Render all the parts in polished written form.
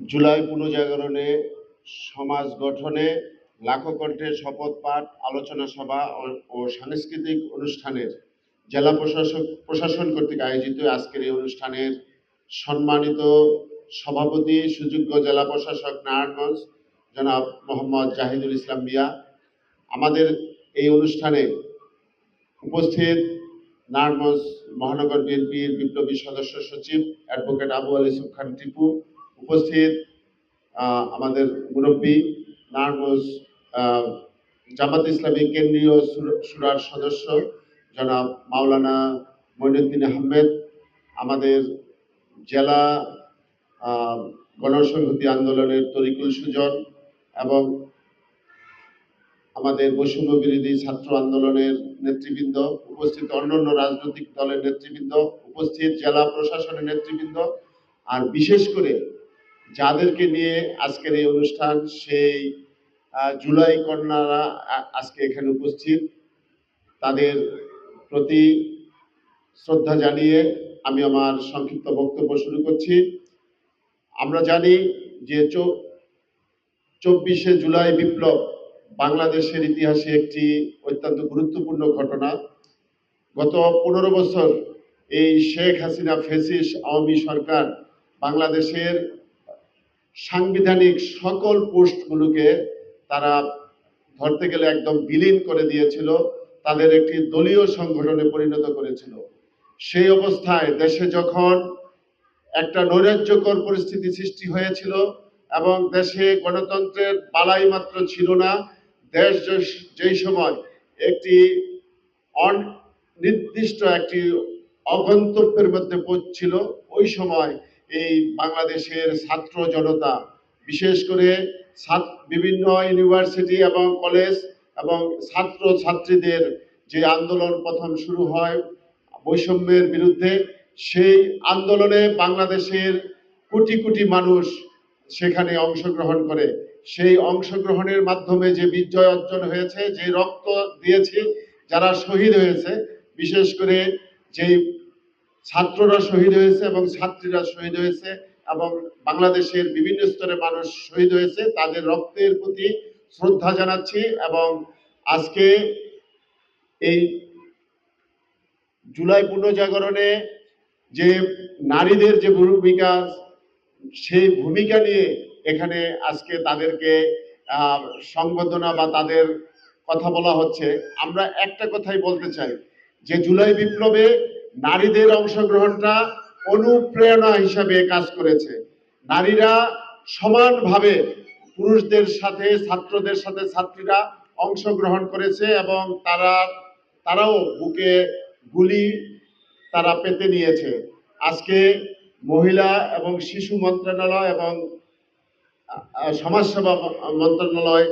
জুলাই পুনর্জাগরণে সমাজ গঠনে লাখো কণ্ঠে শপথ পাঠ, আলোচনা সভা ও সাংস্কৃতিক অনুষ্ঠানের জেলা প্রশাসন কর্তৃক আয়োজিত আজকের এই অনুষ্ঠানের সম্মানিত সভাপতি সুযোগ্য জেলা প্রশাসক নারায়ণগঞ্জ জনাব মোহাম্মদ জাহিদুল ইসলাম মিয়া, আমাদের এই অনুষ্ঠানে উপস্থিত নারায়ণগঞ্জ মহানগর বিএনপির বিপ্লবী সদস্য সচিব অ্যাডভোকেট আবু আলী ইউসুফ খান টিপু, উপস্থিত আমাদের মুরব্বী নারায়ণগঞ্জ জামাত ইসলামী কেন্দ্রীয় সুরার সদস্য জনাব মাওলানা মঈনুদ্দিন আহমেদ, আমাদের জেলা গণসংহতি আন্দোলনের তরিকুল সুজন এবং আমাদের বৈষম্য বিরোধী ছাত্র আন্দোলনের নেতৃবৃন্দ, উপস্থিত অন্যান্য রাজনৈতিক দলের নেতৃবৃন্দ, উপস্থিত জেলা প্রশাসনের নেতৃবৃন্দ, আর বিশেষ করে যাদেরকে নিয়ে আজকের এই অনুষ্ঠান, সেই জুলাই কন্যারা আজকে এখানে উপস্থিত, তাদের প্রতি শ্রদ্ধা জানিয়ে আমি আমার সংক্ষিপ্ত বক্তব্য শুরু করছি। আমরা জানি যে 24শে জুলাই বিপ্লব বাংলাদেশের ইতিহাসে একটি অত্যন্ত গুরুত্বপূর্ণ ঘটনা। গত 15 বছর এই শেখ হাসিনা ফ্যাসিস্ট আওয়ামী সরকার বাংলাদেশের সাংবিধানিক সকল পোস্টগুলোকে তারা ধরতে গেলে একদম বিলীন করে দিয়েছিল, তাদের একটি দলীয় সংগঠনে পরিণত করেছিল। সেই অবস্থায় দেশে যখন একটা নৈরাজ্যকর পরিস্থিতি সৃষ্টি হয়েছিল এবং দেশে গণতন্ত্রের বালাই মাত্র ছিল না, দেশ যেই সময় একটি অনির্দিষ্ট একটি অগন্তব্যের মধ্যে পড়ছিল, ওই সময় এই বাংলাদেশের ছাত্র জনতা, বিশেষ করে বিভিন্ন ইউনিভার্সিটি এবং কলেজ এবং ছাত্র ছাত্রীদের যে আন্দোলন প্রথম শুরু হয় বৈষম্যের বিরুদ্ধে, সেই আন্দোলনে বাংলাদেশের কোটি কোটি মানুষ সেখানে অংশগ্রহণ করে। সেই অংশগ্রহণের মাধ্যমে যে বিজয় অর্জন হয়েছে, যে রক্ত দিয়েছে, যারা শহীদ হয়েছে, বিশেষ করে যেই ছাত্ররা শহীদ হয়েছে এবং ছাত্রীরা শহীদ হয়েছে এবং বাংলাদেশের বিভিন্ন স্তরে মানুষ শহীদ হয়েছে, তাদের রক্তের প্রতি শ্রদ্ধা জানাচ্ছি। এবং আজকে এই জুলাই পুনর্জাগরণে যে নারীদের যে ভূমিকা, সেই ভূমিকা নিয়ে এখানে আজকে তাদেরকে সংবর্ধনা বা তাদের কথা বলা হচ্ছে। আমরা একটা কথাই বলতে চাই যে জুলাই বিপ্লবে নারীদের অংশগ্রহণটা অনুপ্রেরণা হিসাবে কাজ করেছে। নারীরা সমানভাবে পুরুষদের সাথে, ছাত্রদের সাথে ছাত্রীরা অংশগ্রহণ করেছে এবং তারাও বুকে গুলি তারা পেতে নিয়েছে। আজকে মহিলা এবং শিশু মন্ত্রণালয় এবং সমাজসেবা মন্ত্রণালয়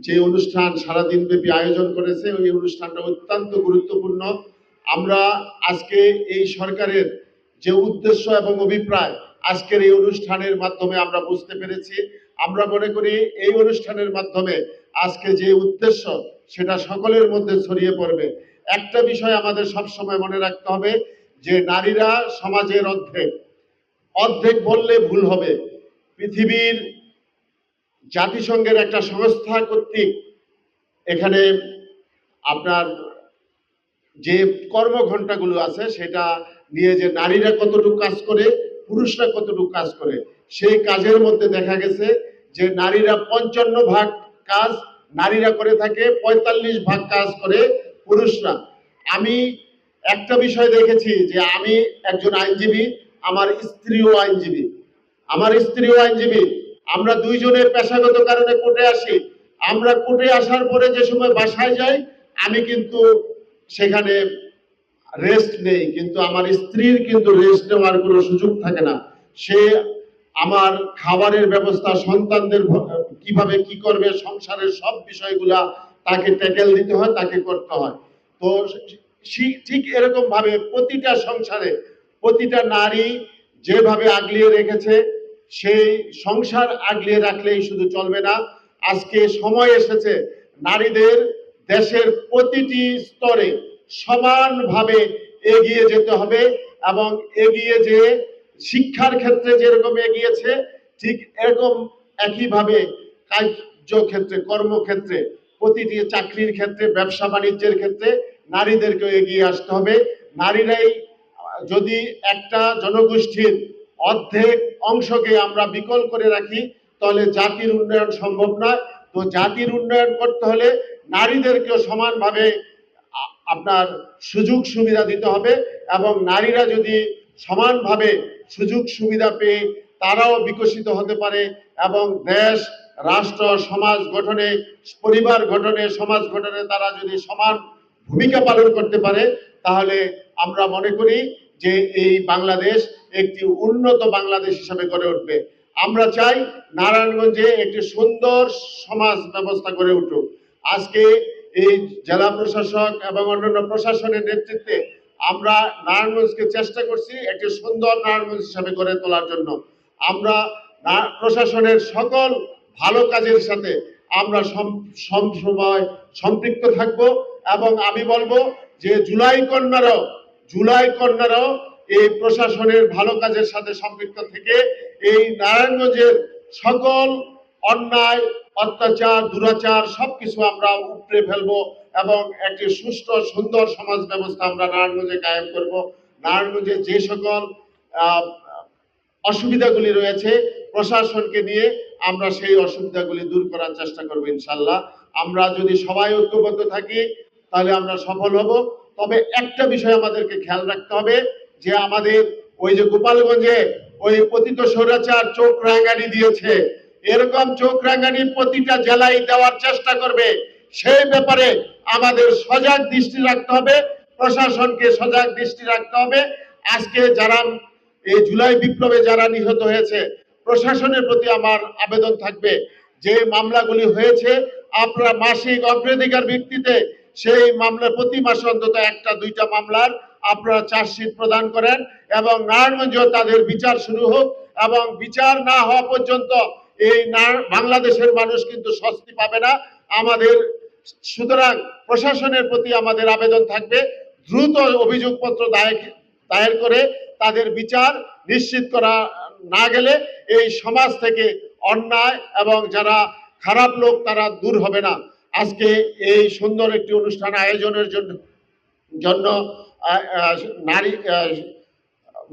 যে অনুষ্ঠান সারাদিন ব্যাপী আয়োজন করেছে, ওই অনুষ্ঠানটা অত্যন্ত গুরুত্বপূর্ণ। আমরা আজকে এই সরকারের যে উদ্দেশ্য এবং অভিপ্রায় আজকের এই অনুষ্ঠানের মাধ্যমে আমরা বুঝতে পেরেছি। আমরা মনে করি এই অনুষ্ঠানের মাধ্যমে আজকে যে উদ্দেশ্য, সেটা সকলের মধ্যে ছড়িয়ে পড়বে। একটা বিষয় আমাদের সবসময় মনে রাখতে হবে যে নারীরা সমাজের অর্ধেক বললে ভুল হবে। পৃথিবীর জাতিসংঘের একটা সংস্থা কর্তৃক এখানে আপনার যে কর্মঘণ্টাগুলো আছে, সেটা নিয়ে যে নারীরা কতটুকু কাজ করে, পুরুষরা কতটুকু কাজ করে, সেই কাজের মধ্যে দেখা গেছে যে নারীরা 55% কাজ নারীরা করে থাকে, 45% কাজ করে পুরুষরা। আমি একটা বিষয় দেখেছি যে আমি একজন আইনজীবী, আমার স্ত্রীও আইনজীবী, আমরা দুইজনের পেশাগত কারণে কোর্টে আসি। আমরা কোর্টে আসার পরে যে সময় বাসায় যাই, আমি কিন্তু সেখানে রেস্ট নেই, কিন্তু আমার স্ত্রীর কিন্তু রেস্ট নেওয়ার কোনো সুযোগ থাকে না। সে আমার খাবারের ব্যবস্থা, সন্তানদের কিভাবে কি করবে, সংসারের সব বিষয়গুলা তাকে ট্যাকেল দিতে হয়, তাকে করতে হয়। তো ঠিক এরকম ভাবে প্রতিটা সংসারে প্রতিটা নারী যেভাবে আগলিয়ে রেখেছে, সেই সংসার আগলিয়ে রাখলেই শুধু চলবে না। আজকে সময় এসেছে নারীদের দেশের প্রতিটি স্তরে সমানভাবে এগিয়ে যেতে হবে এবং এগিয়ে যে শিক্ষার ক্ষেত্রে যেরকম এগিয়েছে, ঠিক এরকম একইভাবে কার্যক্ষেত্রে, কর্মক্ষেত্রে, প্রতিটি চাকরির ক্ষেত্রে, ব্যবসা বাণিজ্যের ক্ষেত্রে নারীদেরকে এগিয়ে আসতে হবে। নারীরাই যদি একটা জনগোষ্ঠীর অর্ধেক অংশকে আমরা বিকল করে রাখি, তাহলে জাতির উন্নয়ন সম্ভব নয়। তো জাতির উন্নয়ন করতে হলে নারীদেরকেও সমানভাবে আপনার সুযোগ সুবিধা দিতে হবে, এবং নারীরা যদি সমানভাবে সুযোগ সুবিধা পেয়ে তারাও বিকশিত হতে পারে এবং দেশ, রাষ্ট্র, সমাজ গঠনে, পরিবার গঠনে, সমাজ গঠনে তারা যদি সমান ভূমিকা পালন করতে পারে, তাহলে আমরা মনে করি যে এই বাংলাদেশ একটি উন্নত বাংলাদেশ হিসেবে গড়ে উঠবে। আমরা চাই নারায়ণগঞ্জে একটি সুন্দর সমাজ ব্যবস্থা গড়ে উঠুক। আজকে এই জেলা প্রশাসক এবং অন্যান্য প্রশাসনের নেতৃত্বে আমরা নারায়ণগঞ্জকে চেষ্টা করছি একটি সুন্দর নারায়ণগঞ্জ হিসাবে গড়ে তোলার জন্য। আমরা প্রশাসনের সকল ভালো কাজের সাথে আমরা সবসময় সম্পৃক্ত থাকব, এবং আমি বলবো যে জুলাই কন্যারাও এই প্রশাসনের ভালো কাজের সাথে সম্পৃক্ত থেকে এই নারায়ণগঞ্জের সকল অন্যায়, অত্যাচার, দুরাচার সবকিছু আমরা উপড়ে ফেলবো এবং একটি সুষ্ঠু সুন্দর সমাজ ব্যবস্থা আমরা নারায়ণগঞ্জে কায়েম করব। নারায়ণগঞ্জে যে সকল অসুবিধাগুলি রয়েছে প্রশাসনকে নিয়ে আমরা সেই অসুবিধাগুলি দূর করার চেষ্টা করব ইনশাল্লাহ। আমরা যদি সবাই ঐক্যবদ্ধ থাকি তাহলে আমরা সফল হব। তবে একটা বিষয় আমাদেরকে খেয়াল রাখতে হবে যে আমাদের ওই যে গোপালগঞ্জে ওই পতিত স্বৈরাচার চোখ রাঙানি দিয়েছে, এরকম চোখ রাঙানি প্রতিটা জেলায় দেওয়ার চেষ্টা করবে। সেই ব্যাপারে আমাদের সজাগ দৃষ্টি রাখতে হবে, প্রশাসনকে সজাগ দৃষ্টি রাখতে হবে। আজকে যারা এই জুলাই বিপ্লবে যারা নিহত হয়েছে, প্রশাসনের প্রতি আমার আবেদন থাকবে যে মামলাগুলি হয়েছে আপনারা মাসিক অগ্রাধিকার ভিত্তিতে সেই মামলা প্রতি মাসে অন্তত একটা দুইটা মামলার আপনারা চার্জশিট প্রদান করেন, এবং নারায়ণগঞ্জেও তাদের বিচার শুরু হোক, এবং বিচার না হওয়া পর্যন্ত এই বাংলাদেশের মানুষ কিন্তু স্বস্তি পাবে না আমাদের। সুতরাং প্রশাসনের প্রতি আমাদের আবেদন থাকবে দ্রুত অভিযোগপত্র দায়ের করে তাদের বিচার নিশ্চিত করা না গেলে এই সমাজ থেকে অন্যায় এবং যারা খারাপ লোক তারা দূর হবে না। আজকে এই সুন্দর একটি অনুষ্ঠান আয়োজনের জন্য নারী,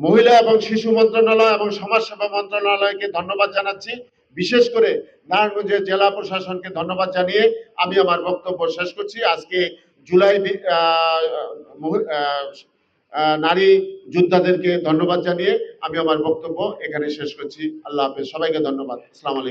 মহিলা এবং শিশু মন্ত্রণালয় এবং সমাজসেবা মন্ত্রণালয়কে ধন্যবাদ জানাচ্ছি। বিশেষ করে নারায়ণগঞ্জের জেলা প্রশাসনকে ধন্যবাদ জানিয়ে আমি আমার বক্তব্য শেষ করছি। আজকে জুলাই নারী যোদ্ধাদেরকে ধন্যবাদ জানিয়ে আমি আমার বক্তব্য এখানে শেষ করছি। আল্লাহ হাফেজ, সবাইকে ধন্যবাদ। আসসালামু আলাইকুম।